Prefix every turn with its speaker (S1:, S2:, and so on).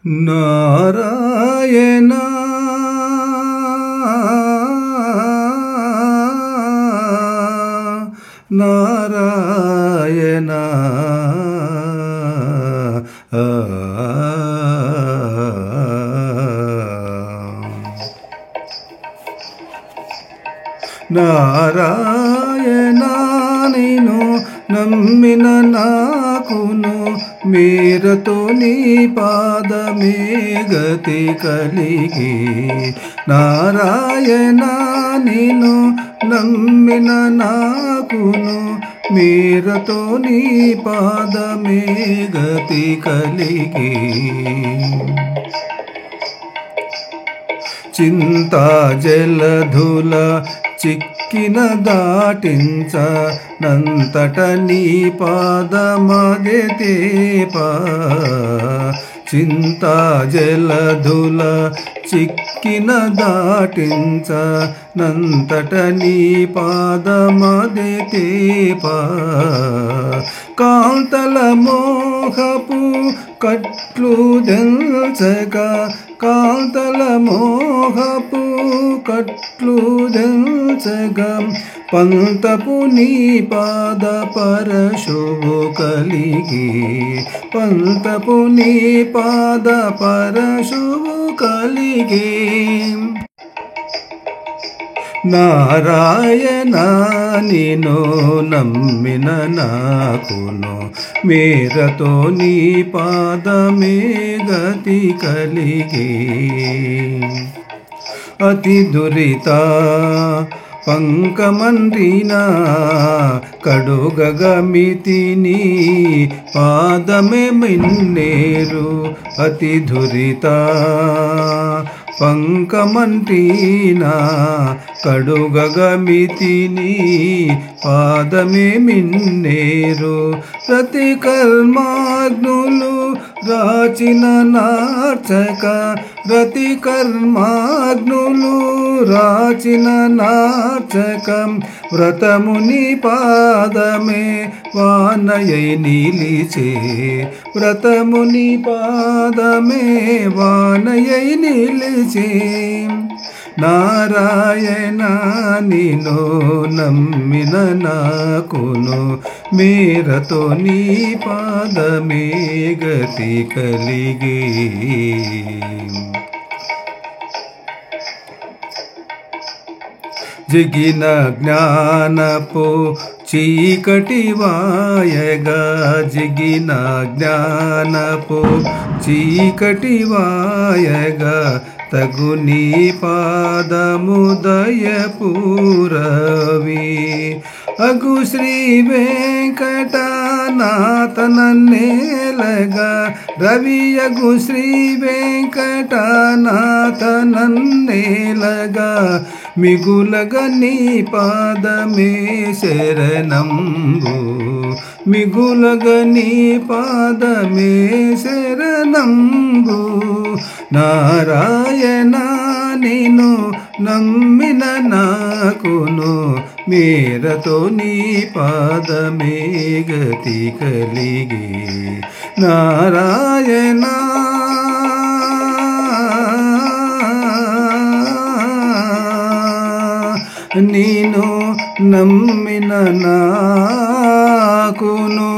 S1: నారాయణ నారాయణ నారాయణ నిన్ను నమ్మిన నాకును మేరతో నీ పాదమే గతి కలిగి. నారాయణ నిన్ను నమ్మిన నాకును మేరతో నీ పాదమే గతి కలిగి. చింతా జలధుల చిక్కిన దాటించ నంతట నీ పాదమదే తేప. చింతా జలధుల చిక్కిన దాటించ నంతట నీ పాదమదే తేప. కాంతల మోహపు కట్లు దెల్చక కాంతల మోహపు కట్లు దెల్చక పంతపు నీ పాద పరశువు కలిగి. పంతపు నీ పాద పరశువు కలిగి. నారాయణ నిన్ను నమ్మిన నాకును మేరతో నీ పాదమే గతి కలిగి. అతి దురిత పంకమండిన కడుగగమితిని పాదమే మిన్నేరు. అతి దురిత పంకమంటిన కడుగగమితిని పాదమే మిన్నేరు. ప్రతి కర్మాగ్నులు రాచిన నార్చక ప్రతి కర్మాగ్నులు రాచిన నార్చక వ్రతముని పాదమే వానయై నిలిచే. వ్రతముని పాదమే వానయై నిలిచే. నారాయణ నిన్ను నమ్మిన నాకును మేరతో నీ పాదమే గతి కలిగి. జిగిన జ్ఞానపు చీకటి వాయగా జిగిన జ్ఞానపు చీకటి వాయగా తగు నీ పాదముదయపూరవి. అగు శ్రీ వెంకటనాథ నన్నేలగా రవి. అగు శ్రీ వెంకటనాథ నన్నేలగా మిగులగ నీ పాదమే శరణంబు. మిగులగ నీ పాదమే శరణంబు. నారాయణ నిన్ను నమ్మిన నాకును మేరతో నీ పాదమే గతి కలిగి. నారాయణ నిన్ను నమ్మిన నాకును